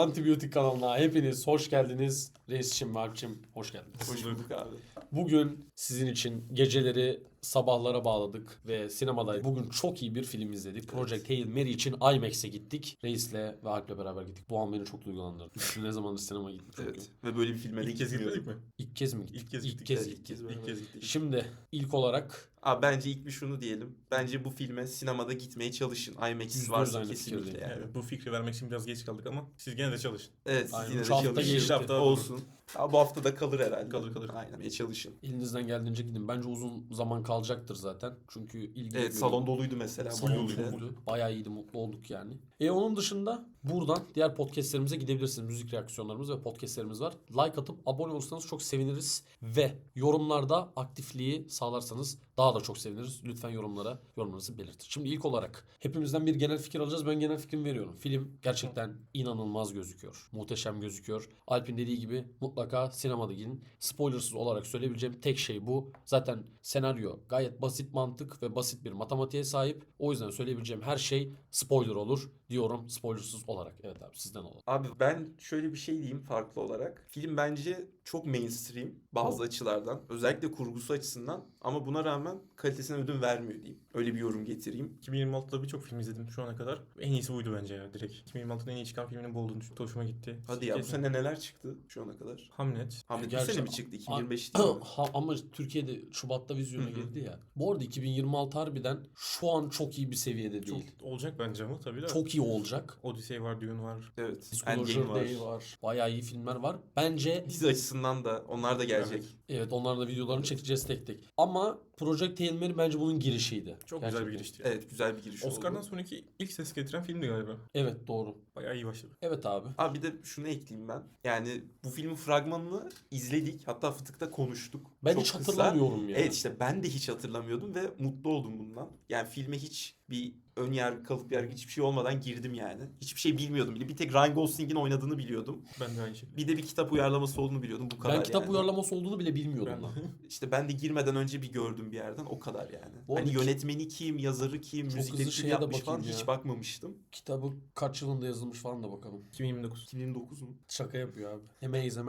Antibiyotik kanalına hepiniz hoş geldiniz. Reisçim ve Alpçim hoş geldiniz. Hoş bulduk abi. Bugün sizin için geceleri sabahlara bağladık ve sinemada bugün çok iyi bir film izledik. Project Hail Mary için IMAX'e gittik. Reis'le ve Alp'le beraber gittik. Bu an beni çok duygulandırdı. Çünkü ne zamandır sinemaya gittim çünkü. Evet. Ve böyle bir filme de İlk kez gitmiyorduk. gitmedik mi? İlk kez mi gittik? İlk kez İlk gittik. kez Evet, gittik. ilk kez İlk kez gittik. Şimdi ilk olarak Abi bence ilk bir şunu diyelim. Bence bu filme sinemada gitmeye çalışın. IMAX %100 varsa aynı kesinlikle fikirdeyim. yani. Evet, bu fikri vermek için biraz geç kaldık ama siz gene de çalışın. Evet siz Aynen. yine de 3 hafta çalışın. geçti. Hafta Olsun. Ha, bu hafta da kalır herhalde. Kalır. Aynen çalışın. elinizden geldiğince gidin. Bence uzun zaman kalacaktır zaten. Çünkü ilgi Evet salon doluydu mesela. Salon bugün bile. doluydu. Bayağı iyiydi, mutlu olduk yani. Onun dışında buradan diğer podcastlerimize gidebilirsiniz. Müzik reaksiyonlarımız ve podcastlerimiz var. Like atıp abone olursanız çok seviniriz. Ve yorumlarda aktifliği sağlarsanız daha da çok seviniriz. Lütfen yorumlarınızı belirtin. Şimdi ilk olarak hepimizden bir genel fikir alacağız. Ben genel fikrimi veriyorum. Film gerçekten inanılmaz gözüküyor. Muhteşem gözüküyor. Alp'in dediği gibi mutlaka sinemada gidin. Spoilersız olarak söyleyebileceğim tek şey bu. Zaten senaryo gayet basit mantık ve basit bir matematiğe sahip. O yüzden söyleyebileceğim her şey spoiler olur diyorum spoilersız olarak. Evet abi sizden alalım. Abi ben şöyle bir şey diyeyim farklı olarak. Film bence çok mainstream bazı açılardan. Özellikle kurgusu açısından. Ama buna rağmen kalitesine ödün vermiyor diyeyim. Öyle bir yorum getireyim. 2026'da birçok film izledim şu ana kadar. En iyisi buydu bence ya direkt. 2026'da en iyi çıkan filminin bu olduğunu çok hoşuma gitti. Hadi ya bu Kesin. sene neler çıktı şu ana kadar? Hamlet. Hamlet bu Gerçi- sene mi çıktı? 2025 değil mi? Ama Türkiye'de Şubat'ta vizyona Hı hı. girdi ya. Bu arada 2026 harbiden şu an çok iyi bir seviyede Çok değil. olacak bence ama tabii de. Çok iyi olacak. Odyssey var, Dune var. Evet. Disclosure Endgame var. Day var. Bayağı iyi filmler var. Bence Dizi açısından da onlar da gelecek. evet onların da videolarını çekeceğiz tek tek. Ama Project Hail Mary bence bunun girişiydi. Çok Gerçekten. güzel bir girişti. Evet güzel bir giriş Oscar'dan oldu. sonraki ilk ses getiren filmdi galiba. Evet doğru. Bayağı iyi başladı. Evet abi. Abi bir de şunu ekleyeyim ben. Yani bu filmin fragmanını izledik. Hatta Fıtık'ta konuştuk. Ben Çok hiç kısa. hatırlamıyorum ya. Evet işte ben de hiç hatırlamıyordum ve mutlu oldum bundan. Yani filme hiç bir ön yargı, kalıp yargı hiçbir şey olmadan girdim yani. Hiçbir şey bilmiyordum bile. Bir tek Ryan Gosling'in oynadığını biliyordum. Ben de aynı şekilde. Bir de bir kitap uyarlaması olduğunu biliyordum. Bu kadar Ben kitap yani. uyarlaması olduğunu bile bilmiyordum Ben lan. İşte ben de girmeden önce bir gördüm bir yerden. O kadar yani. Bu arada Hani yönetmeni kim, yazarı kim, Çok müzikleri hızlı kim şeye de yapmış falan bakayım ya. hiç bakmamıştım. Kitabı kaç yılında yazılmış falan da bakalım. 2029. 2009 mu? Şaka yapıyor abi. Amaze.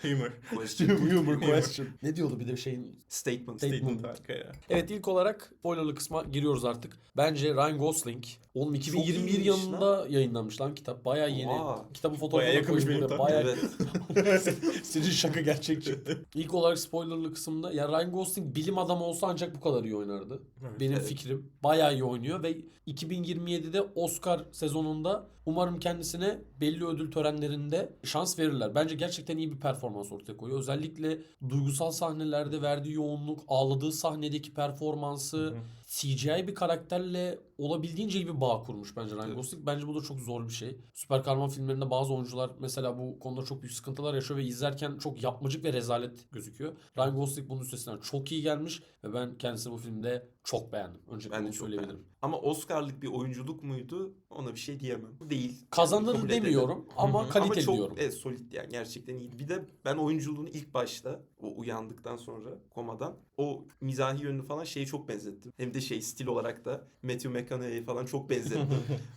Humor. Humor question. Ne diyordu bir de şeyin... Statement. Statement harika ya. Evet ilk olarak spoilerlı kısma giriyoruz artık. Bence Ryan Gosling. Oğlum 2021 iyiymiş yılında yayınlanmış lan kitap. Bayağı yeni. Oha. Kitabın fotoğrafını Bayağı yakınmış koyayım benim buraya. tahminim. Bayağı Evet. senin şaka gerçek çıktı. İlk olarak spoilerlı kısımda ya Ryan Gosling bilim adamı olsa ancak bu kadar iyi oynardı. Evet. Benim Evet. fikrim. Bayağı iyi oynuyor ve 2027'de Oscar sezonunda umarım kendisine belli ödül törenlerinde şans verirler. Bence gerçekten iyi bir performans ortaya koyuyor. Özellikle duygusal sahnelerde verdiği yoğunluk, ağladığı sahnedeki performansı, Hı hı. CGI bir karakterle olabildiğince iyi bir bağ kurmuş bence Ryan Evet. Gosling. Bence bu da çok zor bir şey. Süper kahraman filmlerinde bazı oyuncular mesela bu konuda çok büyük sıkıntılar yaşıyor ve izlerken çok yapmacık ve rezalet gözüküyor. Ryan Gosling bunun üstesinden çok iyi gelmiş ve ben kendisini bu filmde çok beğendim. Öncelikle Ben de bunu çok söyleyebilirim. beğendim. Ama Oscar'lık bir oyunculuk muydu? Ona bir şey diyemem. Değil. Kazanır kabul edelim. demiyorum ama Hı hı. kalite Ama çok diyorum. solid yani gerçekten iyiydi. Bir de ben oyunculuğunu ilk başta o uyandıktan sonra komadan o mizahi yönünü falan şeye çok benzettim. Hem de stil olarak da Matthew McConaughey'e falan çok benzettim.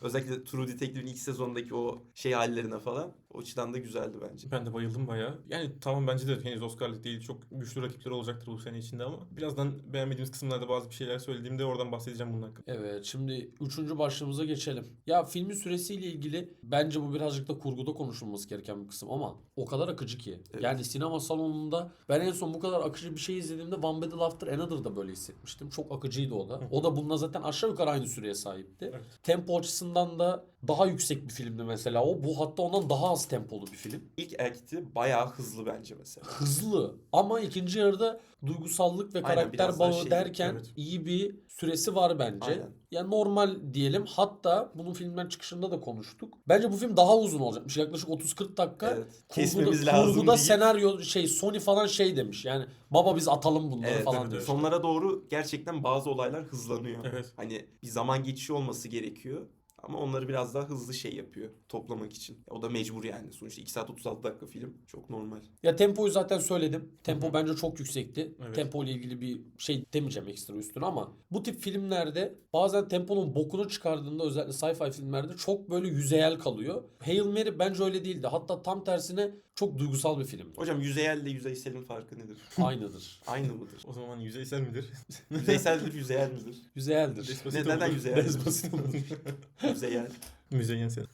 Özellikle True Detective'in ilk sezondaki o hallerine falan. O açıdan da güzeldi bence. Ben de bayıldım bayağı. Yani tamam bence de henüz Oscar'lık değil. Çok güçlü rakipler olacaktır bu sene içinde ama birazdan beğenmediğimiz kısımlarda bazı bir şeyler söylediğimde oradan bahsedeceğim bunun hakkında. Evet şimdi 3. başlığımıza geçelim. Ya filmin süresiyle ilgili bence bu birazcık da kurguda konuşulması gereken bir kısım ama o kadar akıcı ki. Evet. Yani sinema salonunda ben en son bu kadar akıcı bir şey izlediğimde One Battle After Another'da böyle hissetmiştim. Çok akıcıydı o da. O da bununla zaten aşağı yukarı aynı süreye sahipti. Evet. Tempo açısından da daha yüksek bir filmdi mesela o. Bu hatta ondan daha az tempolu bir film. İlk act'i bayağı hızlı bence mesela. Hızlı ama ikinci yarıda duygusallık ve Aynen, karakter biraz daha bağı derken evet. iyi bir süresi var bence. Aynen. Yani normal diyelim. Hatta bunun filmden çıkışında da konuştuk. Bence bu film daha uzun olacakmış. Yaklaşık 30-40 dakika. Evet. Kesmemiz lazım Kurguda deyip- senaryo Sony falan şey demiş. Yani baba biz atalım bunları Evet, falan evet, demiş. sonlara doğru gerçekten bazı olaylar hızlanıyor. Evet. Hani bir zaman geçişi olması gerekiyor. Ama onları biraz daha hızlı şey yapıyor toplamak için. O da mecbur yani. Sonuçta 2 saat 36 dakika film. Çok normal. Ya tempoyu zaten söyledim. Tempo Hı hı. bence çok yüksekti. Evet. Tempo ile ilgili bir şey demeyeceğim ekstra üstüne ama bu tip filmlerde bazen temponun bokunu çıkardığında özellikle sci-fi filmlerde çok böyle yüzeyel kalıyor. Hail Mary bence öyle değildi. Hatta tam tersine çok duygusal bir film. Hocam yüzeyelle yüzeyselin farkı nedir? Aynıdır. Aynı mıdır? O zaman yüzeysel midir? Yüzeyseldir, yüzeyel midir? Yüzeyeldir. Despacito Neden mudur? yüzeyel? Despacito mudur? Yüzeyel. Müzeyyen sen.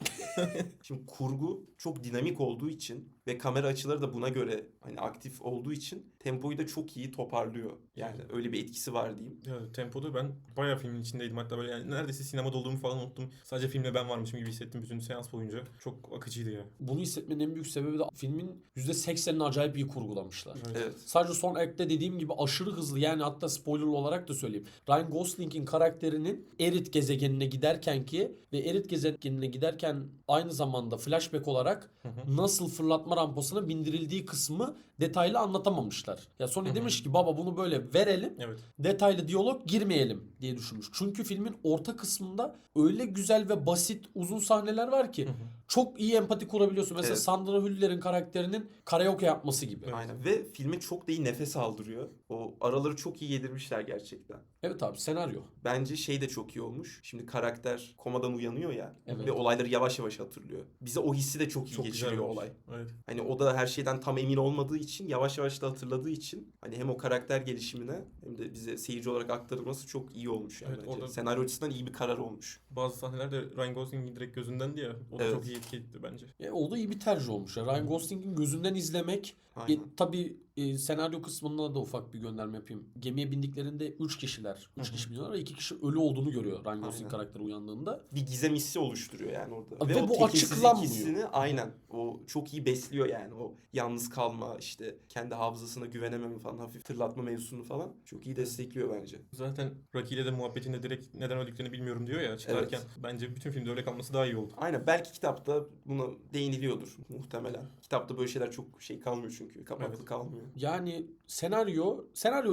Şimdi kurgu çok dinamik olduğu için ve kamera açıları da buna göre hani aktif olduğu için tempoyu da çok iyi toparlıyor. Yani öyle bir etkisi var diyeyim. Ya, tempoda ben bayağı filmin içindeydim. Hatta böyle yani neredeyse sinemada olduğumu falan unuttum. Sadece filmle ben varmışım gibi hissettim bütün seans boyunca. Çok akıcıydı ya. Bunu hissetmenin en büyük sebebi de filmin %80'ini acayip iyi kurgulamışlar. Evet. Sadece son act'te dediğim gibi aşırı hızlı, yani hatta spoilerlı olarak da söyleyeyim. Ryan Gosling'in karakterinin Erit gezegenine giderken ve Erit gezegenine giderken aynı zamanda flashback olarak nasıl fırlatma rampasına bindirildiği kısmı detaylı anlatamamışlar. Ya Sony demiş ki baba bunu böyle verelim. Evet. Detaylı diyalog girmeyelim diye düşünmüş. Çünkü filmin orta kısmında öyle güzel ve basit uzun sahneler var ki çok iyi empati kurabiliyorsun. Mesela Evet. Sandra Hüller'in karakterinin karaoke yapması gibi. Evet. Aynen. Ve filme çok da iyi nefes aldırıyor. O araları çok iyi yedirmişler gerçekten. Evet abi, senaryo. Bence şey de çok iyi olmuş. Şimdi karakter komadan uyanıyor ya Evet. ve olayları yavaş yavaş hatırlıyor. Bize o hissi de çok iyi Çok güzel geçiriyor olmuş. olay. Evet. Hani o da her şeyden tam emin olmadığı için yavaş yavaş da hatırladığı için hani hem o karakter gelişimine hem de bize seyirci olarak aktarılması çok iyi olmuş yani Evet, bence. orada- Senaryo açısından iyi bir karar olmuş. Bazı sahnelerde Ryan Gosling'in direkt gözündendi ya. O da Evet. çok iyi etki etti bence. O da iyi bir tercih olmuş. Ya. Ryan Gosling'in gözünden izlemek. Aynen. Tabii senaryo kısmında da ufak bir gönderme yapayım. Gemiye bindiklerinde 3 kişiler. 3 kişi biniyorlar ve 2 kişi ölü olduğunu görüyor Ryan Gosling Aynen. karakteri uyandığında. Bir gizem hissi oluşturuyor yani orada. Ve o bu tekinsizlik açıklanmıyor. hissini aynen o çok iyi besliyor yani. O yalnız kalma, işte kendi hafızasına güvenememe falan, hafif tırlatma mevzusunu falan çok iyi destekliyor bence. Zaten Rocky ile de muhabbetinde direkt neden öldüklerini bilmiyorum diyor ya çıkarken. Bence bütün filmde öyle kalması daha iyi oldu. Aynen, belki kitapta buna değiniliyordur muhtemelen. Kitapta böyle şeyler çok şey kalmıyor çünkü. Kapaklı Evet. kalmıyor. Yani senaryo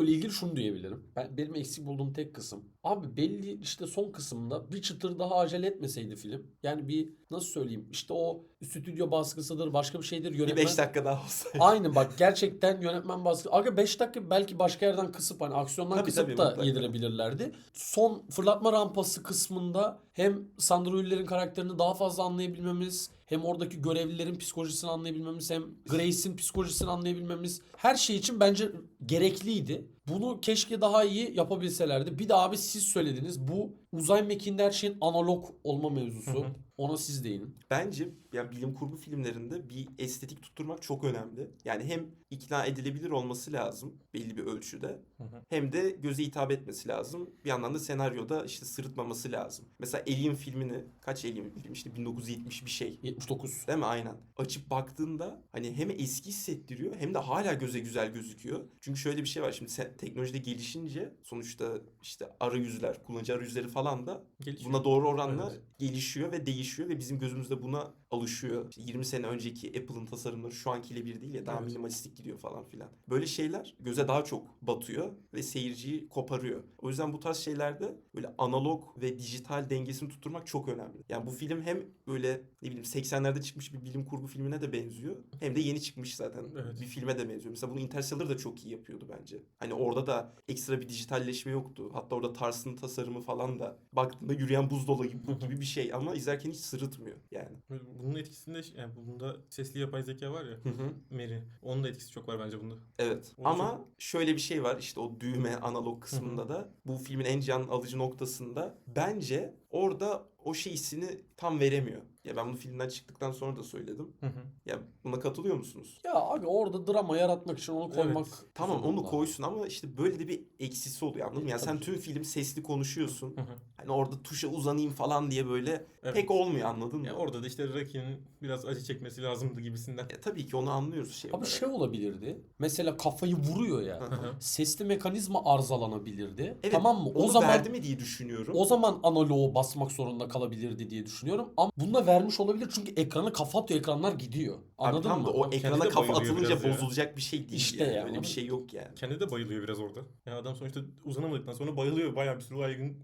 ile ilgili şunu diyebilirim. Benim eksik bulduğum tek kısım. Abi belli işte son kısımda bir çıtır daha acele etmeseydi film. Yani bir nasıl söyleyeyim, işte o stüdyo baskısıdır, başka bir şeydir, Bir yönetmen. 5 dakika daha olsaydı. Aynen bak, gerçekten yönetmen baskı. Aga 5 dakika belki başka yerden kısıp hani aksiyondan Tabii, kısıp tabii, da mutlaka. yedirebilirlerdi. Son fırlatma rampası kısmında hem Sandra Hüller'in karakterini daha fazla anlayabilmemiz, hem oradaki görevlilerin psikolojisini anlayabilmemiz, hem Grace'in psikolojisini anlayabilmemiz her şey için bence gerekliydi. Bunu keşke daha iyi yapabilselerdi. Bir de abi siz söylediniz, bu uzay mekiğinde her şeyin analog olma mevzusu. Ona siz değinin. Bence yani bilim kurgu filmlerinde bir estetik tutturmak çok önemli. Yani hem ikna edilebilir olması lazım belli bir ölçüde. Hem de göze hitap etmesi lazım. Bir yandan da senaryoda işte sırıtmaması lazım. Mesela Alien filmini, kaç Alien film işte 1970 bir şey. 79. Değil mi? Aynen. Açıp baktığında hani hem eski hissettiriyor hem de hala göze güzel gözüküyor. Çünkü şöyle bir şey var. Şimdi teknolojide gelişince sonuçta işte arayüzler, kullanıcı arayüzleri falan da Gelişiyor. buna doğru oranla Evet. gelişiyor ve değişiyor ve bizim gözümüzde buna alışıyor. İşte 20 sene önceki Apple'ın tasarımları şu ankiyle bir değil ya, daha Evet. minimalistik gidiyor falan filan. Böyle şeyler göze daha çok batıyor ve seyirciyi koparıyor. O yüzden bu tarz şeylerde böyle analog ve dijital dengesini tutturmak çok önemli. Yani bu film hem böyle ne bileyim 80'lerde çıkmış bir bilim kurgu filmine de benziyor. Hem de yeni çıkmış zaten Evet. bir filme de benziyor. Mesela bunu Interstellar da çok iyi yapıyordu bence. Hani orada da ekstra bir dijitalleşme yoktu. Hatta orada Tars'ın tasarımı falan da baktığında yürüyen buzdolabı gibi bir şey ama izlerken hiç sırıtmıyor yani. Bunun etkisinde yani bunda sesli yapay zeka var ya, Hı hı. Mary. Onun da etkisi çok var bence bunda. Evet. Onu Ama şöyle bir şey var, işte o düğme analog kısmında da bu filmin en can alıcı noktasında bence orada o şey hissini tam veremiyor. Ya ben bunu filmden çıktıktan sonra da söyledim. Ya buna katılıyor musunuz? Ya abi orada drama yaratmak için onu koymak. Evet. Tamam, onu zorunda. koysun ama işte böyle de bir eksisi oluyor, anladın mı? Yani sen Tabii. tüm film sesli konuşuyorsun. Hı hı. Hani orada tuşa uzanayım falan diye böyle Evet. pek olmuyor, anladın mı? Ya orada da işte Rocky'nin biraz acı çekmesi lazımdı gibisinden. Tabii ki onu anlıyoruz şey Abi olarak. şey olabilirdi. Mesela kafayı vuruyor ya. Hı hı. Sesli mekanizma arızalanabilirdi. Evet, Tamam mı? O onu zaman verdi mi diye düşünüyorum. o zaman analoğu basmak zorunda kalabilirdi diye düşünüyorum. Ama bunu da vermiş olabilir çünkü ekranı kafa atıyor, ekranlar gidiyor. Anladın tam mı? da o Kendi ekrana de kafa bayılıyor atılınca biraz ya. bozulacak bir şey değil İşte yani. ya, Öyle bir şey yok yani. Kendi de bayılıyor biraz orada. Yani adam sonuçta uzanamadıktan sonra bayılıyor. Bayağı bir süre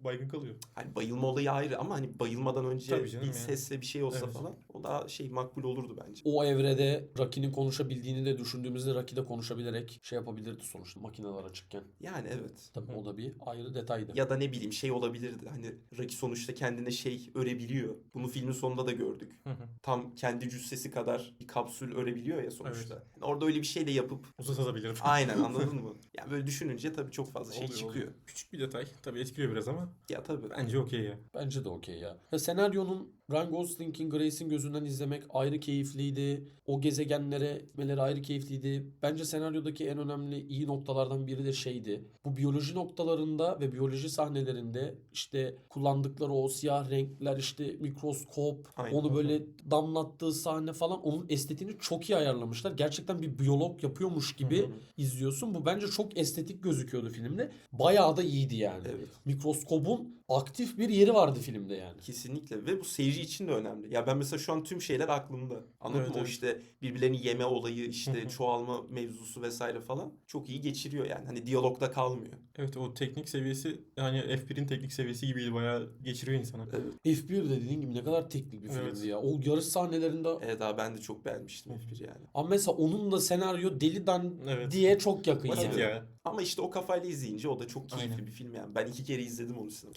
baygın kalıyor. Hani bayılma olayı ayrı ama hani bayılmadan önce Tabii canım bir yani. sesle bir şey olsa Evet. falan o daha makbul olurdu bence. O evrede Rocky'nin konuşabildiğini de düşündüğümüzde Rocky de konuşabilerek şey yapabilirdi sonuçta makineler açıkken. Yani evet. Tabii o da bir ayrı detaydı. Ya da ne bileyim olabilirdi. Hani Rocky sonuçta kendine örebiliyor. Bunu filmin sonunda da gördük. Tam kendi cüssesi kadar bir kapsül örebiliyor ya sonuçta. Evet. Yani orada öyle bir şey de yapıp Uzatabilir. aynen anladın mı? Yani böyle düşününce tabii çok fazla şey Oluyor, çıkıyor. oluyor. Küçük bir detay. Tabii etkiliyor biraz ama Ya tabii. bence okey ya. Bence de okey ya. Senaryonun Ryan Gosling'in Grace'in gözünden izlemek ayrı keyifliydi. O gezegenlere gitmeleri ayrı keyifliydi. Bence senaryodaki en önemli iyi noktalardan biri de şeydi. Bu biyoloji noktalarında ve biyoloji sahnelerinde işte kullandıkları o siyah renkler, işte mikroskop, Aynen. onu böyle damlattığı sahne falan, onun estetiğini çok iyi ayarlamışlar. Gerçekten bir biyolog yapıyormuş gibi izliyorsun. Bu bence çok estetik gözüküyordu filmde. Bayağı da iyiydi yani. Evet. Mikroskobun aktif bir yeri vardı filmde yani. Kesinlikle ve bu seyirci için de önemli. Ya ben mesela şu an tüm şeyler aklımda. Anladın Evet, mı? O evet. işte birbirlerini yeme olayı, işte çoğalma mevzusu vesaire falan çok iyi geçiriyor yani. Hani diyalogda kalmıyor. Evet, o teknik seviyesi yani F1'in teknik seviyesi gibiydi. Bayağı geçiriyor insana. Evet. F1 de dediğin gibi ne kadar teknik bir Evet. filmdi ya. O yarış sahnelerinde Evet abi ben de çok beğenmiştim F1 yani. ama mesela onun da senaryo deliden Evet. diye çok yakın Basit yani. ya. Ama işte o kafayla izleyince o da çok keyifli Aynen. bir film yani. Ben 2 kere izledim onu sinemada.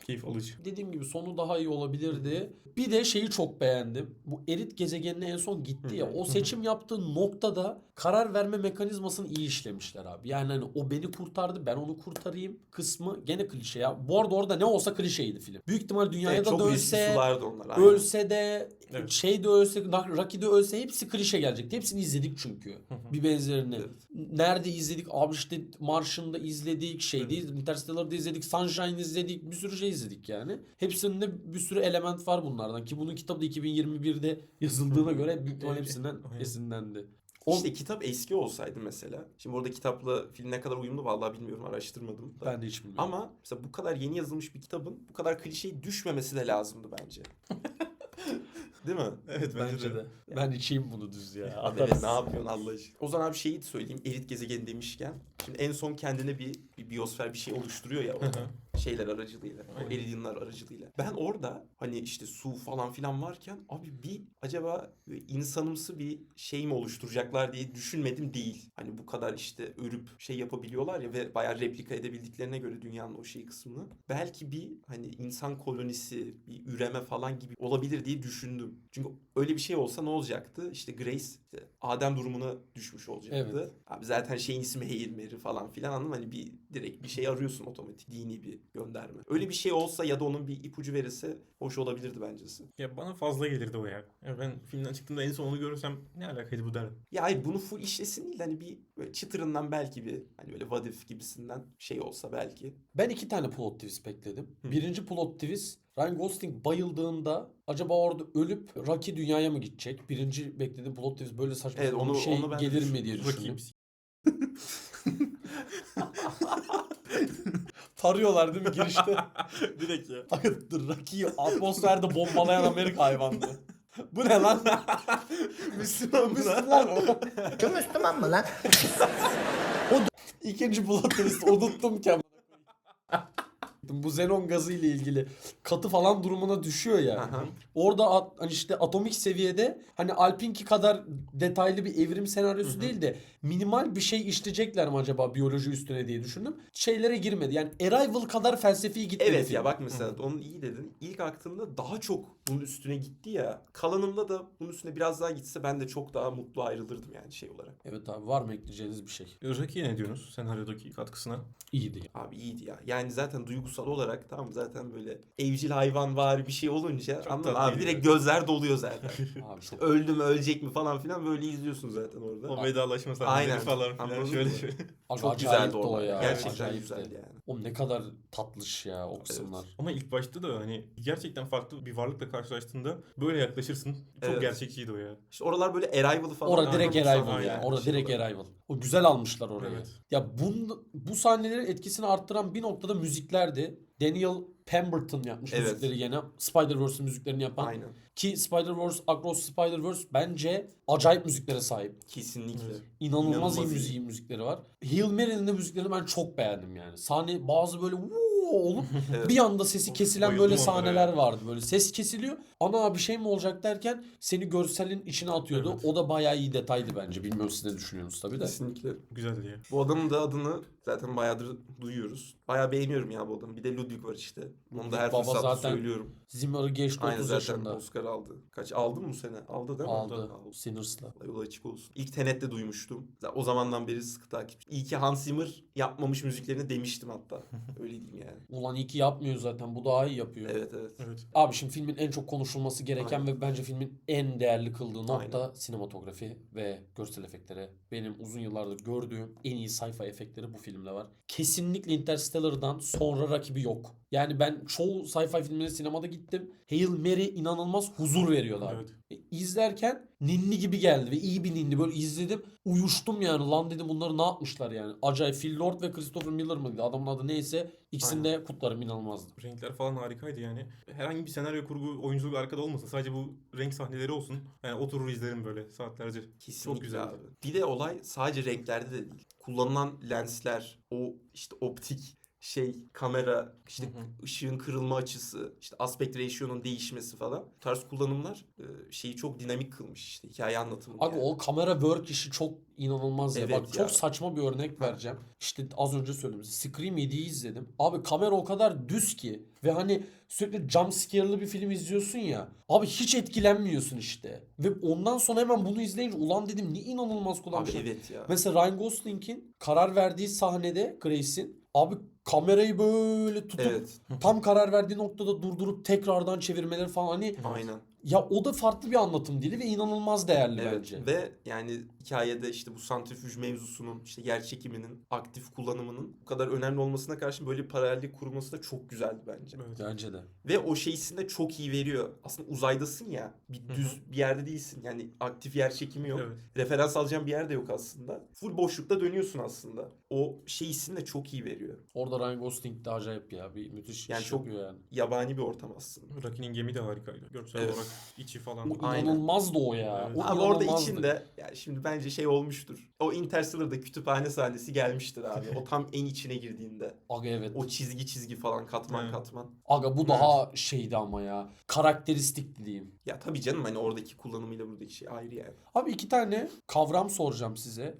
Keyif alıcı. Dediğim gibi sonu daha iyi olabilirdi. Bir de şeyi çok beğendim. Bu Erit gezegenine en son gitti ya. O seçim yaptığı noktada karar verme mekanizmasını iyi işlemişler abi. Yani hani o beni kurtardı, ben onu kurtarayım kısmı gene klişe ya. Bu arada orada ne olsa klişeydi film. Büyük ihtimal dünyaya Evet, da çok riskli dönse, sulardı onlar. Aynen. ölse de, Evet. şey de ölse, Rocky de ölse hepsi klişe gelecekti. Hepsini izledik çünkü. Bir benzerini. Evet. Nerede izledik? Abi işte Martian'da izledik, Interstellar'da izledik, Sunshine izledik, bir sürü şey izledik yani. Hepsinde bir sürü element var bunlardan ki bunun kitabı da 2021'de yazıldığına göre büyük ihtimal hepsinden Aynen. esinlendi. İşte kitap eski olsaydı mesela. Şimdi orada kitapla film ne kadar uyumlu vallahi bilmiyorum, araştırmadım da. Ben de hiç bilmiyorum. Ama mesela bu kadar yeni yazılmış bir kitabın bu kadar klişeye düşmemesi de lazımdı bence. Değil mi? Evet, bence de. Ben içeyim bunu düz ya. Abi Atarız. ne yapıyorsun Allah aşkına? O zaman abi şeyi söyleyeyim. Erit gezegeni demişken. Şimdi en son kendine bir biyosfer bir şey oluşturuyor ya orada. Şeyler aracılığıyla. O Aynen. Eridianlar aracılığıyla. Ben orada hani işte su falan filan varken abi bir acaba insanımsı bir şey mi oluşturacaklar diye düşünmedim değil. Hani bu kadar işte örüp şey yapabiliyorlar ya ve bayağı replika edebildiklerine göre dünyanın o şey kısmını. Belki bir hani insan kolonisi, bir üreme falan gibi olabilir diye düşündüm. Çünkü öyle bir şey olsa ne olacaktı? İşte Grace işte Adem durumuna düşmüş olacaktı. Evet. Abi zaten şeyin ismi Hail Mary falan filan, anladın mı? Hani direkt bir şey arıyorsun, otomatik dini bir gönderme. Öyle bir şey olsa ya da onun bir ipucu verirse hoş olabilirdi bencesi. Ya bana fazla gelirdi o ya. Ya ben filmden çıktığımda en son onu görürsem ne alakaydı bu derdim. Ya hayır, bunu full işlesin değil, hani bir böyle çıtırından belki bir hani böyle what if gibisinden şey olsa belki. Ben 2 tane plot twist bekledim. Birinci plot twist, Ryan Gosling bayıldığında acaba orada ölüp Rocky dünyaya mı gidecek? Birinci beklediğim plot twist, böyle saçma Evet, sapan bir onu şey ben de gelir mi diye Rakiyim. düşündüm. Tarıyorlar değil mi girişte? Direkt ya. Dur, Rocky'yi atmosferde bombalayan Amerika hayvandı. Bu ne lan? Müslüman Müslüman o. Şu Müslüman mı lan? İkinci plot twist unuttum ki. Bu xenon gazı ile ilgili katı falan durumuna düşüyor ya. Aha. Orada hani işte atomik seviyede hani Alpinki kadar detaylı bir evrim senaryosu değil de minimal bir şey işleyecekler mi acaba biyoloji üstüne diye düşündüm. Şeylere girmedi. Yani Arrival kadar felsefi gitmedi Evet film. ya, bak mesela onun iyi dedin. İlk aklımda daha çok bunun üstüne gitti ya. Kalanımda da bunun üstüne biraz daha gitse ben de çok daha mutlu ayrılırdım yani şey olarak. Evet abi, var mı ekleyeceğiniz bir şey? Rocky'ye ne diyorsunuz senaryodaki katkısına? İyiydi. Abi iyiydi ya. Yani zaten duygusal olarak tamam, zaten böyle evcil hayvan var bir şey olunca Çok anladın mı? tatlıydı Abi direkt ya. gözler doluyor zaten. Abi çok Öldü mü ölecek mi falan filan böyle izliyorsun zaten orada. O vedalaşma Aynen. sahneleri falan filan Anladın şöyle mı? şöyle. Çok acayipti güzeldi o orada. ya. Gerçekten Acayipti. güzeldi yani. O ne kadar tatlış ya o kısımlar. Ama ilk başta da hani gerçekten farklı bir varlıkla karşılaştığında böyle yaklaşırsın. Çok Evet. gerçekçiydi o ya. İşte oralar böyle Arrival'ı falan. Orada direkt anlatırsan Arrival aynen, ya. Orada şey direkt olarak. Arrival. O güzel almışlar orayı. Evet. Ya bu sahnelerin etkisini arttıran bir noktada müziklerdi. Daniel Pemberton yapmış Evet. müzikleri gene. Spider-Verse'ün müziklerini yapan. Aynen. Ki Spider-Verse, Across the Spider-Verse bence acayip müziklere sahip. Kesinlikle. Evet. İnanılmaz iyi İnanılmaz iyi. müzikleri var. Hail Mary'nin de müziklerini ben çok beğendim yani. Sahne bazı böyle olup Evet. bir anda sesi kesilen bayıldım böyle onlara sahneler ya. vardı. Böyle ses kesiliyor. Ana bir şey mi olacak derken seni görselin içine atıyordu. Evet. O da bayağı iyi detaydı bence. Bilmiyorum siz ne düşünüyorsunuz tabii de. Kesinlikle. Güzeldi ya. Bu adamın da adını zaten bayağıdır duyuyoruz. Bayağı beğeniyorum ya bu adamı. Bir de Ludwig var işte. Onu da her Baba fırsatta zaten söylüyorum. Zimmer'ı geçti Aynen 30 zaten yaşında. Oscar aldı. Kaç aldı mı bu sene? Aldı değil mi? Aldı. Sinners'la. Yolu açık olsun. İlk Tenet'te duymuştum. O zamandan beri sıkı takipçi. İyi ki Hans Zimmer yapmamış müziklerini demiştim hatta. Öyle diyeyim yani. Ulan iyi ki yapmıyor zaten. Bu daha iyi yapıyor. Evet evet. Evet. Abi şimdi filmin en çok konuşulması gereken Aynen. ve bence filmin en değerli kıldığı nokta Aynen. sinematografi ve görsel efektleri. Benim uzun yıllardır gördüğüm en iyi sci-fi efektleri bu filmde var. Kesinlikle Interstellar'dan sonra rakibi yok. Yani ben çoğu sci-fi filmine sinemada gittim. Hail Mary inanılmaz huzur veriyorlar. Evet. İzlerken ninni gibi geldi ve iyi bir ninni. Böyle izledim. Uyuştum yani. Lan dedim bunları ne yapmışlar yani. Acayip. Phil Lord ve Christopher Miller mıydı? Adamın adı neyse. İkisini de kutlarım, inanılmazdı. Renkler falan harikaydı yani. Herhangi bir senaryo kurgu oyunculuk arkada olmasın. Sadece bu renk sahneleri olsun. Yani oturur izlerim böyle saatlerce. Kesinlikle Çok güzeldi. abi. Bir de olay sadece renklerde de değil. Kullanılan lensler, o işte optik kamera, işte ışığın kırılma açısı, işte aspect ratio'nun değişmesi falan. Bu tarz kullanımlar şeyi çok dinamik kılmış işte hikaye anlatımını. Abi yani. o kamera work işi çok inanılmaz ya. Evet Bak ya. çok saçma bir örnek vereceğim. İşte az önce söyledim. Scream 7'yi izledim. Abi kamera o kadar düz ki ve hani sürekli jump scare'lı bir film izliyorsun ya. Abi hiç etkilenmiyorsun işte. Ve ondan sonra hemen bunu izleyince ulan dedim ne inanılmaz Abi kullanmışlar. evet ya. Mesela Ryan Gosling'in karar verdiği sahnede Grace'in abi kamerayı böyle tutup Evet. tam karar verdiği noktada durdurup tekrardan çevirmeleri falan hani Aynen. ya o da farklı bir anlatım dili ve inanılmaz değerli Evet bence. ve yani hikayede işte bu santrifüj mevzusunun, işte yer çekiminin, aktif kullanımının bu kadar önemli olmasına karşın böyle bir paralellik kurması da çok güzeldi bence. Evet. Bence de. Ve o şeysini de çok iyi veriyor. Aslında uzaydasın ya, bir düz bir yerde değilsin. Yani aktif yer çekimi yok. Evet. Referans alacağın bir yer de yok aslında. Full boşlukta dönüyorsun aslında. O şeysini de çok iyi veriyor. Orada Ryan Gosling de acayip ya. Bir müthiş Yani iş çok yapıyor yani. yabani bir ortam aslında. Rocky'nin gemi de harikaydı. Görsel Evet. olarak içi falan. O Aynen. inanılmazdı o ya. Evet. O Ama orada inanılmazdı. içinde yani şimdi bence şey olmuştur. O Interstellar'da kütüphane sahnesi gelmiştir abi. O tam en içine girdiğinde. Aga evet. O çizgi falan katman Evet. katman. Aga bu daha şeydi ama ya. Karakteristik diyeyim. Ya tabii canım hani oradaki kullanımıyla buradaki şey ayrı yani. Abi iki tane kavram soracağım size.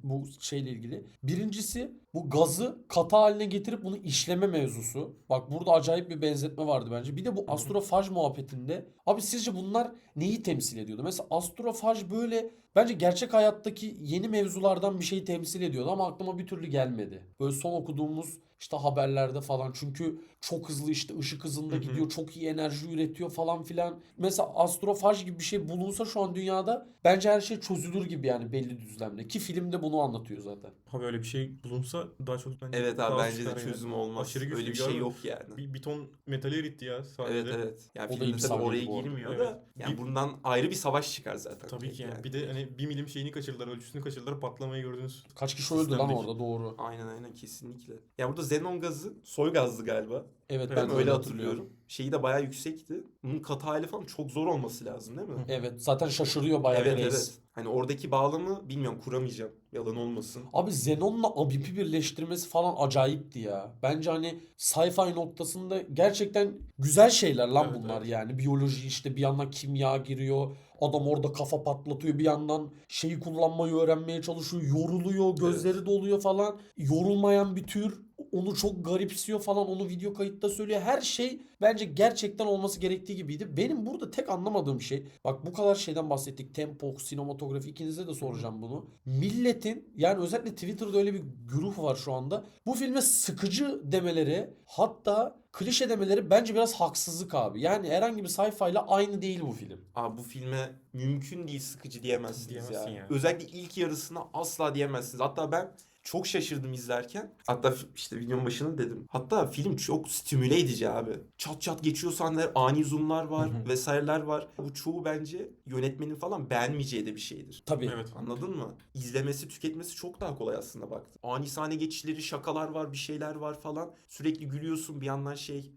Bu şeyle ilgili. Birincisi bu gazı katı haline getirip bunu işleme mevzusu. Bak burada acayip bir benzetme vardı bence. Bir de bu astrofaj muhabbetinde. Abi sizce bunlar neyi temsil ediyordu? Mesela astrofaj böyle bence gerçek hayattaki yeni mevzulardan bir şeyi temsil ediyordu ama aklıma bir türlü gelmedi. Böyle son okuduğumuz işte haberlerde falan çünkü çok hızlı işte ışık hızında gidiyor, çok iyi enerji üretiyor falan filan. Mesela astrofaj gibi bir şey bulunsa şu an dünyada bence her şey çözülür gibi yani belli düzlemde. Ki filmde bunu anlatıyor zaten. Ha böyle bir şey bulunsa daha çok bence Evet abi kaos bence de çıkar ya. çözüm olmaz. Aşırı güçlü Öyle bir bir şey abi. yok yani. Bir ton metali eritti ya sahnede. Evet evet. Yani O da iyi filmde bir tabii sahneydi oraya bu arada. girmiyor Evet. da yani Bir- bundan ayrı bir savaş çıkar zaten. Tabii ki yani. Yani. Bir de hani 1 milim şeyini kaçırdılar, ölçüsünü kaçırdılar, patlamayı gördünüz. Kaç kişi öldü lan Sistemdeki. orada doğru. Aynen kesinlikle. Ya burada xenon gazı soy gazlı galiba. Evet Evet, ben Ben de öyle hatırlıyorum. Şeyi de bayağı yüksekti. Bunun katı hali falan çok zor olması lazım değil mi? Evet zaten şaşırıyor bayağı Evet Grace. evet. Hani oradaki bağlamı bilmiyorum kuramayacağım. Yalan olmasın. Abi Xenon'la Abip'i birleştirmesi falan acayipti ya. Bence hani sci-fi noktasında gerçekten güzel şeyler lan Evet, bunlar evet. yani. Biyoloji işte bir yandan kimya giriyor. Adam orada kafa patlatıyor. Bir yandan şeyi kullanmayı öğrenmeye çalışıyor. Yoruluyor. Gözleri doluyor falan. Yorulmayan bir tür. Onu çok garipsiyor falan. Onu video kayıtta söylüyor. Her şey bence gerçekten olması gerektiği gibiydi. Benim burada tek anlamadığım şey. Bak bu kadar şeyden bahsettik. Tempo, sinematografi ikinize de soracağım bunu. Milletin yani özellikle Twitter'da öyle bir güruh var şu anda. Bu filme sıkıcı demeleri hatta klişe demeleri bence biraz haksızlık abi. Yani herhangi bir sci-fi ile aynı değil bu film. Abi bu filme mümkün değil sıkıcı diyemezsiniz Diyemezsin ya. ya. Özellikle ilk yarısına asla diyemezsiniz. Hatta ben Çok şaşırdım izlerken. Hatta işte videonun başında dedim. Hatta film çok stimüle edici abi. Çat çat geçiyor sahneler, ani zoomlar var vesaireler var. Bu çoğu bence yönetmenin falan beğenmeyeceği de bir şeydir. Tabii. Evet. Anladın mı? İzlemesi, tüketmesi çok daha kolay aslında baktım. Ani sahne geçişleri, şakalar var, bir şeyler var falan. Sürekli gülüyorsun. Bir yandan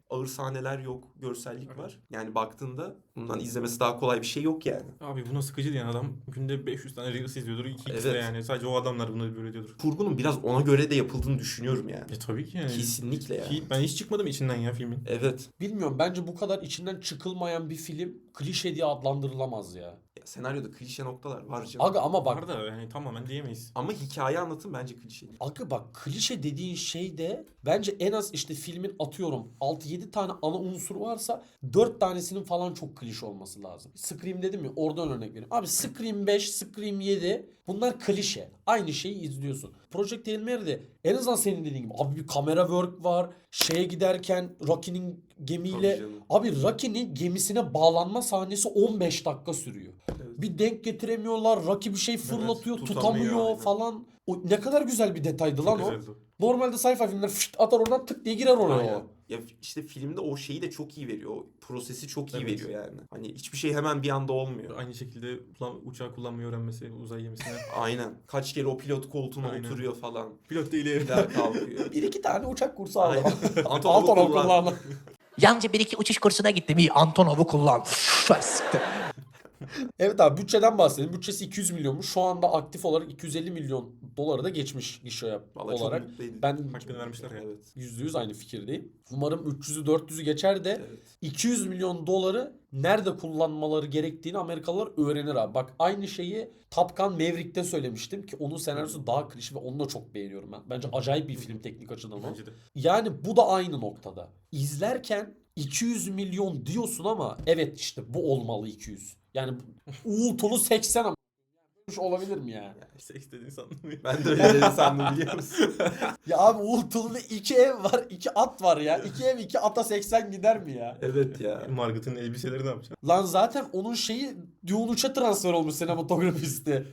ağır sahneler yok, görsellik Evet. var. Yani baktığında bundan izlemesi daha kolay bir şey yok yani. Abi buna sıkıcı diyen adam günde 500 tane Reels izliyordur. 2x'de Evet. yani. Sadece o adamlar bunu böyle diyordur. Kurgunun biraz ona göre de yapıldığını düşünüyorum yani. Tabii ki yani. Kesinlikle yani. Ben hiç çıkmadım içinden ya filmin. Evet. Bilmiyorum, bence bu kadar içinden çıkılmayan bir film klişe diye adlandırılamaz ya. Ya, senaryoda klişe noktalar var canım. Aga ama bak, Var da yani tamamen diyemeyiz. Ama hikaye anlatım bence klişe değil. Aga bak, klişe dediğin şey de bence en az işte filmin atıyorum 6-7 tane ana unsur varsa 4 tanesinin falan çok klişe olması lazım. Scream dedim ya, oradan örnek vereyim. Abi Scream 5, Scream 7 bunlar klişe. Aynı şeyi izliyorsun. Project Hail Mary'de en azından senin dediğin gibi abi bir kamera work var. Şeye giderken Rocky'nin gemiyle Tabii canım. abi Rocky'nin gemisine bağlanma sahnesi 15 dakika sürüyor. Evet. Bir denk getiremiyorlar. Rocky bir şey fırlatıyor, Evet, tutamıyor tutamıyor, aynen. falan. O ne kadar güzel bir detaydı lan Çok o. güzeldi o. Normalde sci-fi filmler fışt atar oradan tık diye girer oraya Aynen. o. Ya işte filmde o şeyi de çok iyi veriyor. O prosesi çok iyi Evet. veriyor yani. Hani hiçbir şey hemen bir anda olmuyor. Aynı şekilde uçağı kullanmayı öğrenmesi uzay gemisine. Aynen. Kaç kere o pilot koltuğuna Aynen. oturuyor falan. Pilot değil. Bir daha kalkıyor. Bir iki tane uçak kursu aldı. Aynen. Antonov kullan. kullandı. Yalnızca bir iki uçuş kursuna gittim. İyi Antonov'u kullan. Siktir. Evet abi, bütçeden bahsedelim. Bütçesi 200 milyonmuş. Şu anda aktif olarak 250 milyon doları da geçmiş gişe Vallahi olarak. çok mutluydu. Ben Hakkını vermişler ya. Evet. %100 aynı fikirdeyim. Umarım 300'ü 400'ü geçer de Evet. 200 milyon doları nerede kullanmaları gerektiğini Amerikalılar öğrenir abi. Bak, aynı şeyi Top Gun Maverick'te söylemiştim ki onun senaryosu daha klişe ve onu da çok beğeniyorum ben. Bence acayip bir film teknik açıdan o. Bence de. Yani bu da aynı noktada. İzlerken 200 milyon diyorsun ama evet işte bu olmalı 200. Yani uğultulu 80 ama olabilir mi ya? Seks dediğin sandım. Ben de öyle dedim sandım biliyor musun? Ya abi uğultulu'da 2 ev var, 2 at var ya. 2 ev 2 ata 80 gider mi ya? Evet ya. Margot'un elbiseleri ne yapacak? Lan zaten onun şeyi Dune 3'e transfer olmuş sinematografisti.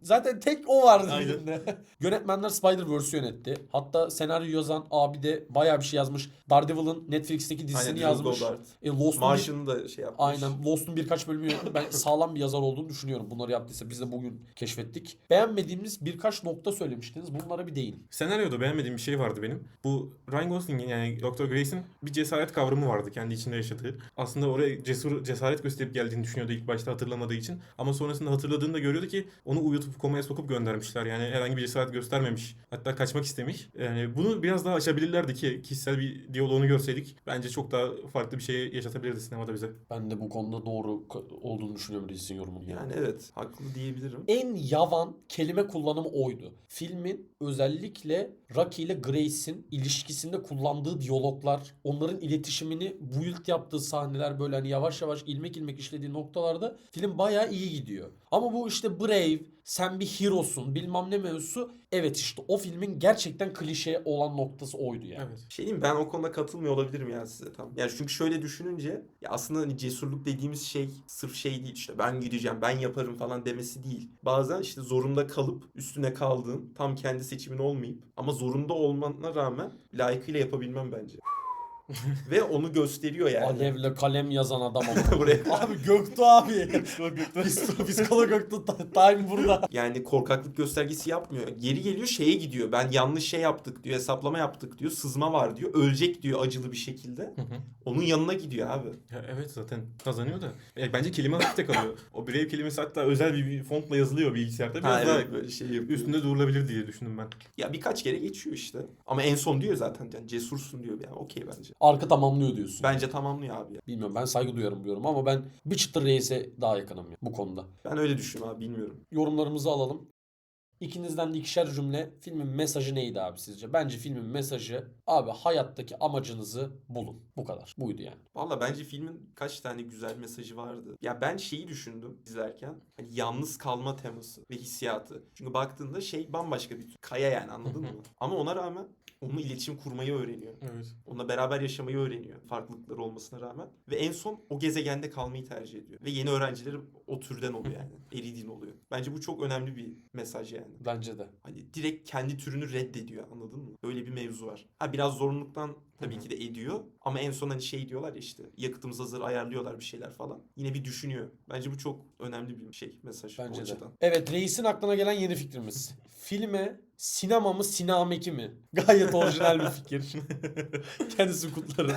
Zaten tek o vardı Aynen. filmde. Yönetmenler Spider-Verse'ü yönetti. Hatta senaryo yazan abi de bayağı bir şey yazmış. Daredevil'ın Netflix'teki dizisini Aynen, yazmış. Goddard. Lost'un Martian'ı da şey yapmış. Aynen. Lost'un birkaç bölümü yönetti. Ben sağlam bir yazar olduğunu düşünüyorum. Bunları yaptıysa biz de bugün keşfettik. Beğenmediğimiz birkaç nokta söylemiştiniz. Bunlara bir değin. Senaryoda beğenmediğim bir şey vardı benim. Bu Ryan Gosling'in yani Dr. Grace'in bir cesaret kavramı vardı kendi içinde yaşadığı. Aslında oraya cesaret gösterip geldiğini düşünüyordu ilk başta hatırlamadığı için. Ama sonrasında hatırladığında görüyordu ki onu uyutup komaya sokup göndermişler. Yani herhangi bir cesaret göstermemiş. Hatta kaçmak istemiş. Yani bunu biraz daha aşabilirlerdi ki kişisel bir diyaloğunu görseydik bence çok daha farklı bir şey yaşatabilirdi sinemada bize. Ben de bu konuda doğru olduğunu düşünüyorum Reis'in yorumunu. Yani evet, haklı diyebilirim. En yavan kelime kullanımı oydu. Filmin özellikle Rocky ile Grace'in ilişkisinde kullandığı diyaloglar, onların iletişimini build yaptığı sahneler, böyle hani yavaş yavaş ilmek ilmek işlediği noktalarda film bayağı iyi gidiyor. Ama bu işte Brave, sen bir hero'sun bilmem ne mevzusu, evet işte o filmin gerçekten klişe olan noktası oydu yani. Evet. Şey diyeyim, ben o konuda katılmıyor olabilirim ya size tam. Yani çünkü şöyle düşününce ya aslında hani cesurluk dediğimiz şey sırf şey değil, işte ben gideceğim ben yaparım falan demesi değil. Bazen işte zorunda kalıp üstüne kaldığın, tam kendi seçimin olmayıp ama zorunda olmana rağmen layıkıyla yapabilmem bence. Ve onu gösteriyor yani. Alevle kalem yazan adam ama. Buraya. Abi Göktuğ abi. Psikolog Göktuğ time burada. Yani korkaklık göstergesi yapmıyor. Geri geliyor şeye gidiyor. Ben yanlış şey yaptık diyor. Hesaplama yaptık diyor. Sızma var diyor. Ölecek diyor acılı bir şekilde. Onun yanına gidiyor abi. Ya evet zaten kazanıyor da. Bence kelime hafifte kalıyor. O Brave kelimesi hatta özel bir fontla yazılıyor bilgisayarda. Biraz Ha, daha evet, böyle şey yapıyor. üstünde durulabilir diye düşündüm ben. Ya birkaç kere geçiyor işte. Ama en son diyor zaten. Yani cesursun diyor. Yani okey bence. Arka tamamlıyor diyorsun. Bence tamamlıyor abi ya. Bilmiyorum, ben saygı duyuyorum bu yoruma ama ben bir çıtır reise daha yakınım ya bu konuda. Ben öyle düşünüyorum abi, bilmiyorum. Yorumlarımızı alalım. İkinizden de ikişer cümle. Filmin mesajı neydi abi sizce? Bence filmin mesajı abi hayattaki amacınızı bulun. Bu kadar. Buydu yani. Valla bence filmin kaç tane güzel mesajı vardı. Ya ben şeyi düşündüm izlerken. Hani yalnız kalma teması ve hissiyatı. Çünkü baktığında şey bambaşka bir kaya yani, anladın mı? Ama ona rağmen onunla iletişim kurmayı öğreniyor. Evet. Onunla beraber yaşamayı öğreniyor. Farklılıkları olmasına rağmen. Ve en son o gezegende kalmayı tercih ediyor. Ve yeni öğrencileri o türden oluyor yani. Eridin oluyor. Bence bu çok önemli bir mesaj yani. yani. Bence de. Hani direkt kendi türünü reddediyor, anladın mı? Öyle bir mevzu var. Ha biraz zorunluluktan tabii ki de ediyor. Ama en son hani şey diyorlar ya, işte yakıtımız hazır, ayarlıyorlar bir şeyler falan. Yine bir düşünüyor. Bence bu çok önemli bir şey, mesaj o Bence de. açıdan. Evet, Reis'in aklına gelen yeni fikrimiz. Filme sinema mı sinameki mi? Gayet orijinal bir fikir. Kendisi kutlarım.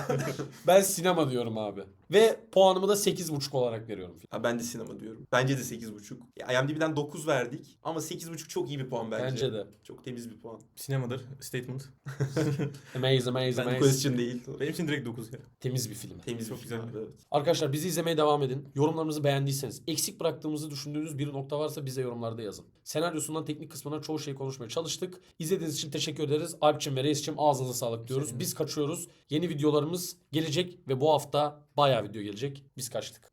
Ben sinema diyorum abi. Ve puanımı da 8,5 olarak veriyorum. Ha ben de sinema diyorum. Bence de 8,5. Ya IMDb'den 9 verdik ama 8,5 çok iyi bir puan bence. Bence de. Çok temiz bir puan. Sinemadır. Statement. Amazing. Ben question değil. Benim için direkt 9 ya. Temiz bir film. Temiz Çok bir güzel. film abi, evet. Arkadaşlar bizi izlemeye devam edin. Yorumlarınızı beğendiyseniz, eksik bıraktığımızı düşündüğünüz bir nokta varsa bize yorumlarda yazın. Senaryosundan teknik kısmına çoğu şeyi konuşmaya çalıştık. İzlediğiniz için teşekkür ederiz. Alpçim ve Reis'cim ağzınıza sağlık diyoruz. Senin de. Biz kaçıyoruz. Yeni videolarımız gelecek ve bu hafta bayağı video gelecek. Biz kaçtık.